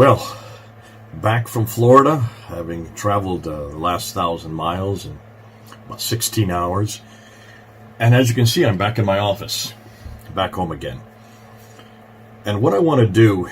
Well, back from Florida, having traveled the last 1,000 miles in about 16 hours. And as you can see, I'm back in my office, back home again. And what I want to do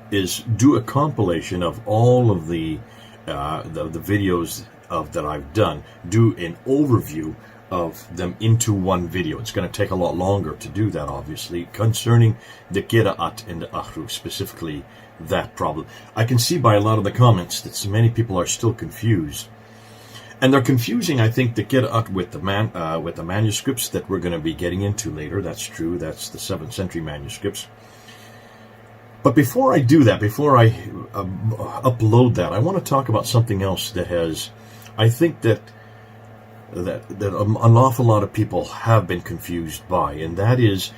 is do a compilation of all of the videos that I've done, do an overview of them into one video. It's going to take a lot longer to do that, obviously, concerning the Qira'at and the Ahruf, specifically that problem. I can see by a lot of the comments that so many people are still confused. And they're confusing, I think, the Qira'at with the manuscripts that we're going to be getting into later. That's true. That's the 7th century manuscripts. But before I do that, before I upload that, I want to talk about something else that has, I think that an awful lot of people have been confused by, and that is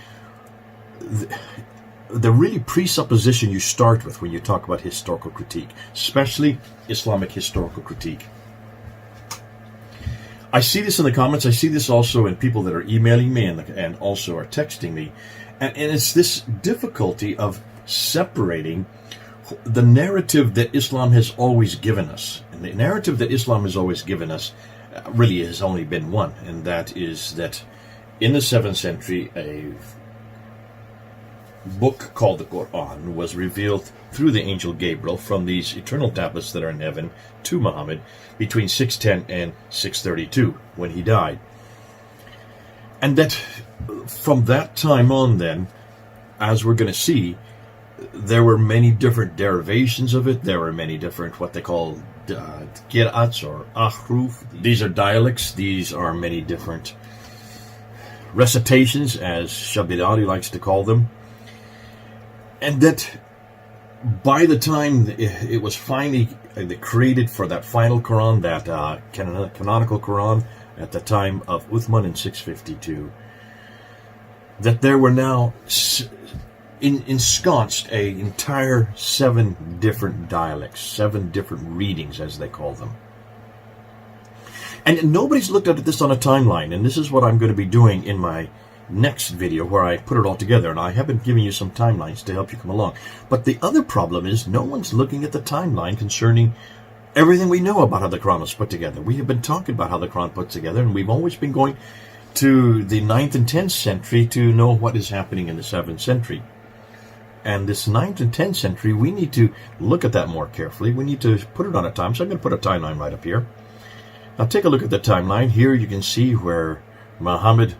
the really presupposition you start with when you talk about historical critique, especially Islamic historical critique. I see this in the comments. I see this also in people that are emailing me and also are texting me, and it's this difficulty of separating the narrative that Islam has always given us. And the narrative that Islam has always given us really has only been one, and that is that in the 7th century, a book called the Quran was revealed through the angel Gabriel from these eternal tablets that are in heaven to Muhammad between 610 and 632 when he died. And that from that time on then, as we're going to see, there were many different derivations of it. There were many different what they call Qira'ats or Ahruf. These are dialects. These are many different recitations, as Shabirari likes to call them. And that by the time it was finally created for that final Quran, that canonical Quran at the time of Uthman in 652, that there were now ensconced an entire 7 different dialects, 7 different readings, as they call them. And nobody's looked at this on a timeline, and this is what I'm going to be doing in my next video where I put it all together, and I have been giving you some timelines to help you come along. But the other problem is no one's looking at the timeline concerning everything we know about how the Quran was put together. We have been talking about how the Quran put together, and we've always been going to the 9th and 10th century to know what is happening in the 7th century. And this 9th and 10th century, we need to look at that more carefully. We need to put it on a time. So I'm going to put a timeline right up here. Now take a look at the timeline. Here you can see where Muhammad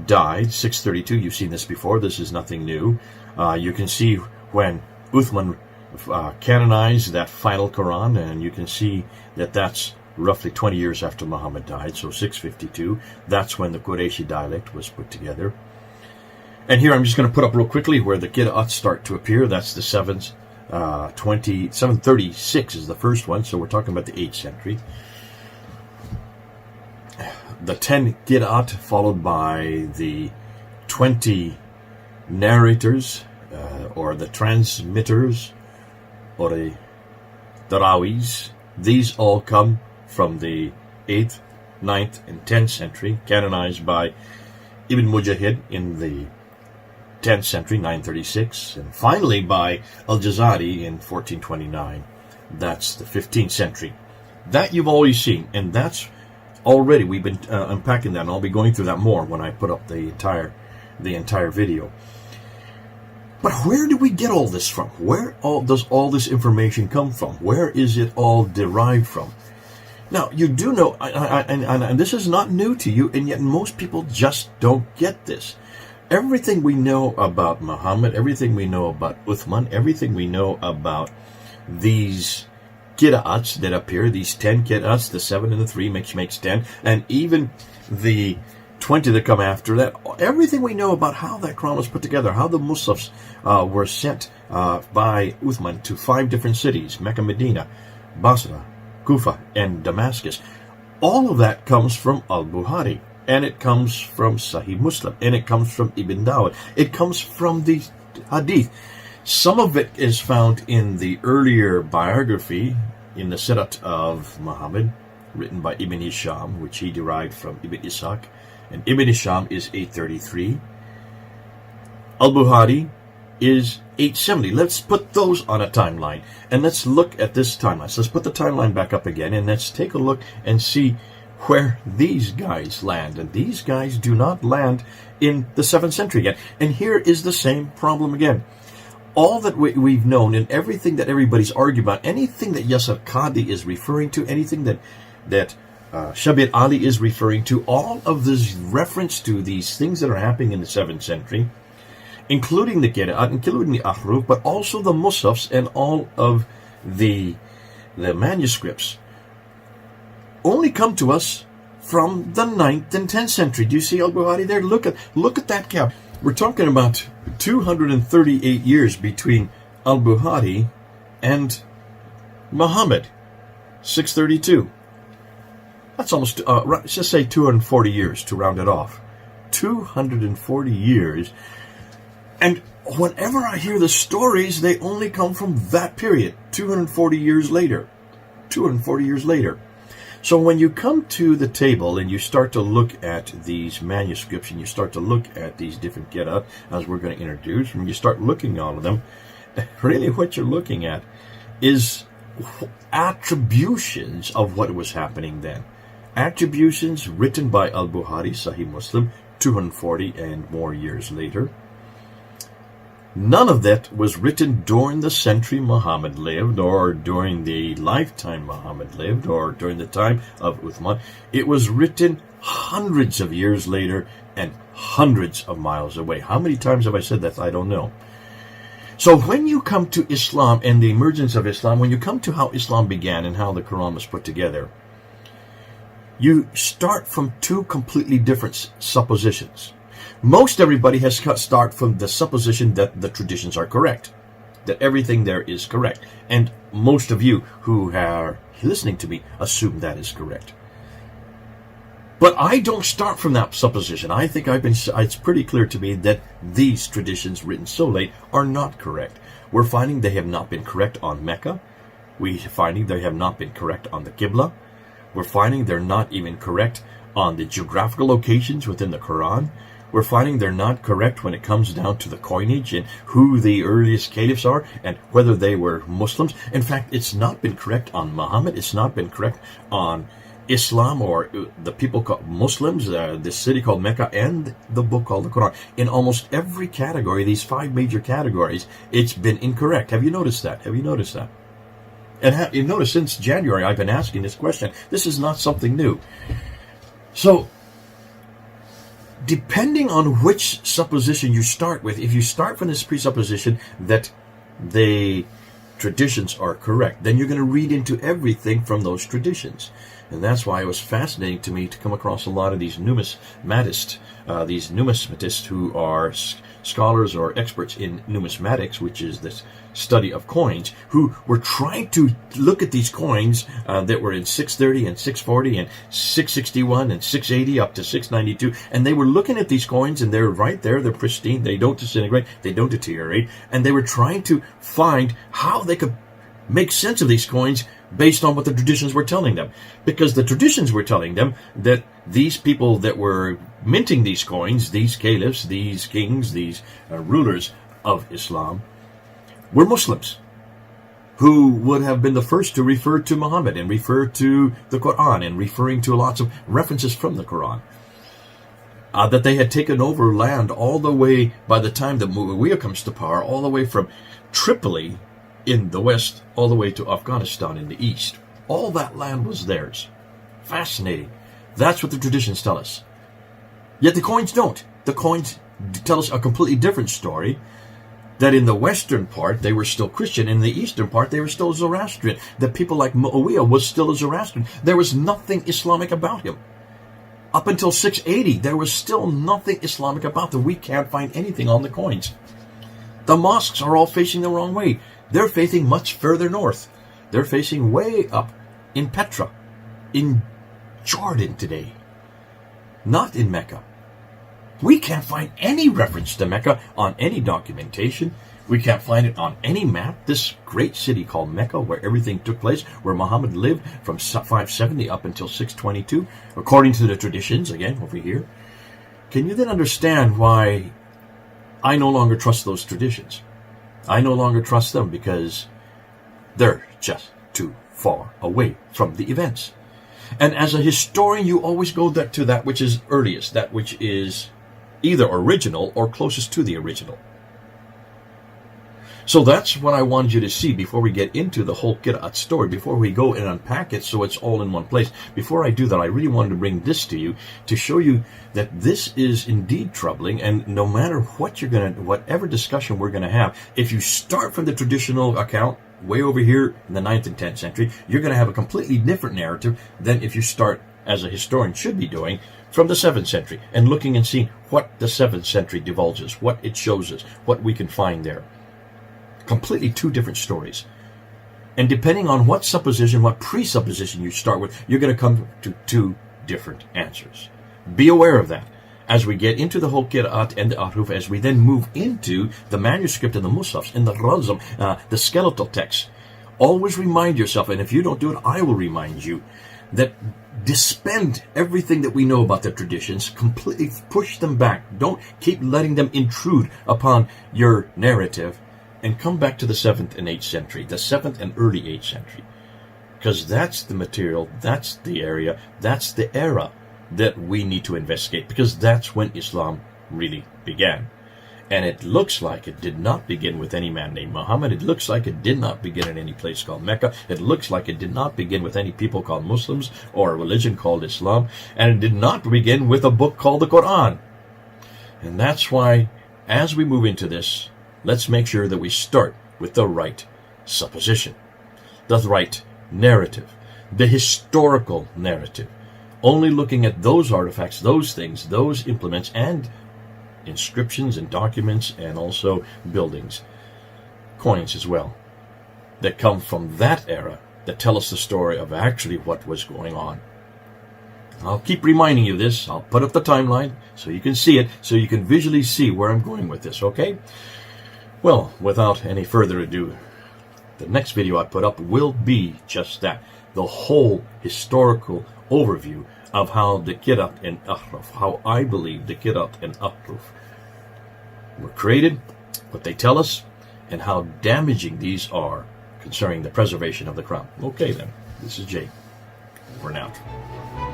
died, 632. You've seen this before. This is nothing new. You can see when Uthman canonized that final Quran, and you can see that that's roughly 20 years after Muhammad died, so 652. That's when the Qurayshi dialect was put together. And here I'm just going to put up real quickly where the Qira'ats start to appear. That's the 736 is the first one, so we're talking about the 8th century. The 10 Qira'at followed by the 20 narrators, or the transmitters, or the Darawis. These all come from the 8th, 9th, and 10th century, canonized by Ibn Mujahid in the 10th century, 936, and finally by Al-Jazari in 1429. That's the 15th century. That you've always seen, and that's already, we've been unpacking that, and I'll be going through that more when I put up the entire video. But where do we get all this from? Where does all this information come from? Where is it all derived from? Now, you do know, and this is not new to you, and yet most people just don't get this. Everything we know about Muhammad, everything we know about Uthman, everything we know about these Qira'ats that appear, these 10 Qira'ats, the 7 and the 3 makes 10, and even the 20 that come after that, everything we know about how that Quran was put together, how the Musafs were sent by Uthman to 5 different cities, Mecca, Medina, Basra, Kufa, and Damascus. All of that comes from Al-Bukhari, and it comes from Sahih Muslim, and it comes from Ibn Dawud. It comes from the Hadith. Some of it is found in the earlier biography in the Sirat of Muhammad, written by Ibn Hisham, which he derived from Ibn Ishaq, and Ibn Hisham is 833. Al-Bukhari is 870. Let's put those on a timeline, and let's look at this timeline. So let's put the timeline back up again, and let's take a look and see where these guys land. And these guys do not land in the 7th century yet. And here is the same problem again. All that we've known and everything that everybody's arguing about, anything that Yasser Qadi is referring to, anything that Shabir Ali is referring to, all of this reference to these things that are happening in the 7th century, including the Qira'at, including the Ahruf, but also the Musafs and all of the manuscripts, only come to us from the 9th and 10th century. Do you see Al-Bukhari there? Look at that gap. We're talking about 238 years between Al-Bukhari and Muhammad, 632. That's almost, let's just say 240 years to round it off. 240 years. And whenever I hear the stories, they only come from that period, 240 years later. 240 years later. So when you come to the table and you start to look at these manuscripts and you start to look at these different Qira'at, as we're going to introduce, and you start looking at all of them, really what you're looking at is attributions of what was happening then. Attributions written by Al-Bukhari, Sahih Muslim, 240 and more years later. None of that was written during the century Muhammad lived, or during the lifetime Muhammad lived, or during the time of Uthman. It was written hundreds of years later and hundreds of miles away. How many times have I said that? I don't know. So when you come to Islam and the emergence of Islam, when you come to how Islam began and how the Quran was put together, you start from two completely different suppositions. Most everybody has start from the supposition that the traditions are correct, that everything there is correct. And most of you who are listening to me assume that is correct. But I don't start from that supposition. I think it's pretty clear to me that these traditions written so late are not correct. We're finding they have not been correct on Mecca. We're finding they have not been correct on the Qibla. We're finding they're not even correct on the geographical locations within the Quran. We're finding they're not correct when it comes down to the coinage and who the earliest caliphs are and whether they were Muslims. In fact, it's not been correct on Muhammad. It's not been correct on Islam or the people called Muslims, this city called Mecca, and the book called the Quran. In almost every category, these 5 major categories, it's been incorrect. Have you noticed that? Have you noticed that? And you notice since January, I've been asking this question. This is not something new. So, depending on which supposition you start with, if you start from this presupposition that the traditions are correct, then you're going to read into everything from those traditions. And that's why it was fascinating to me to come across a lot of these numismatists who are scholars or experts in numismatics, which is this study of coins, who were trying to look at these coins that were in 630 and 640 and 661 and 680 up to 692, and they were looking at these coins and they're right there, they're pristine, they don't disintegrate, they don't deteriorate, and they were trying to find how they could make sense of these coins based on what the traditions were telling them. Because the traditions were telling them that these people that were minting these coins, these caliphs, these kings, these rulers of Islam, were Muslims who would have been the first to refer to Muhammad and refer to the Quran and referring to lots of references from the Quran. That they had taken over land all the way, by the time that Muawiyah comes to power, all the way from Tripoli in the west, all the way to Afghanistan in the east. All that land was theirs. Fascinating. That's what the traditions tell us. Yet the coins don't. The coins tell us a completely different story, that in the western part they were still Christian, in the eastern part they were still Zoroastrian, that people like Muawiyah was still a Zoroastrian. There was nothing Islamic about him. Up until 680, there was still nothing Islamic about them. We can't find anything on the coins. The mosques are all facing the wrong way. They're facing much further north. They're facing way up in Petra, in Jordan today, not in Mecca. We can't find any reference to Mecca on any documentation. We can't find it on any map. This great city called Mecca, where everything took place, where Muhammad lived from 570 up until 622, according to the traditions, again, over here. Can you then understand why I no longer trust those traditions? I no longer trust them because they're just too far away from the events. And as a historian, you always go to that which is earliest, that which is either original or closest to the original. So that's what I wanted you to see before we get into the whole Kiraat story, before we go and unpack it so it's all in one place. Before I do that, I really wanted to bring this to you to show you that this is indeed troubling, and no matter what whatever discussion we're going to have, if you start from the traditional account, way over here in the 9th and 10th century, you're going to have a completely different narrative than if you start, as a historian should be doing, from the 7th century and looking and seeing what the 7th century divulges, what it shows us, what we can find there. Completely two different stories. And depending on what supposition, what presupposition you start with, you're going to come to two different answers. Be aware of that. As we get into the whole Qira'at and the Ahruf, as we then move into the manuscript and the Musafs, and the Razm, the skeletal text, always remind yourself, and if you don't do it, I will remind you, that disband everything that we know about the traditions, completely push them back. Don't keep letting them intrude upon your narrative, and come back to the 7th and 8th century, the 7th and early 8th century. Because that's the material, that's the area, that's the era that we need to investigate, because that's when Islam really began. And it looks like it did not begin with any man named Muhammad. It looks like it did not begin in any place called Mecca. It looks like it did not begin with any people called Muslims or a religion called Islam. And it did not begin with a book called the Quran. And that's why, as we move into this, let's make sure that we start with the right supposition, the right narrative, the historical narrative. Only looking at those artifacts, those things, those implements, and inscriptions and documents, and also buildings, coins as well, that come from that era, that tell us the story of actually what was going on. I'll keep reminding you this. I'll put up the timeline so you can see it, so you can visually see where I'm going with this, okay? Well, without any further ado, the next video I put up will be just that, the whole historical overview of how the Qira'at and Ahruf, how I believe the Qira'at and Ahruf were created, what they tell us, and how damaging these are concerning the preservation of the Quran. Okay then, this is Jay. Over and out.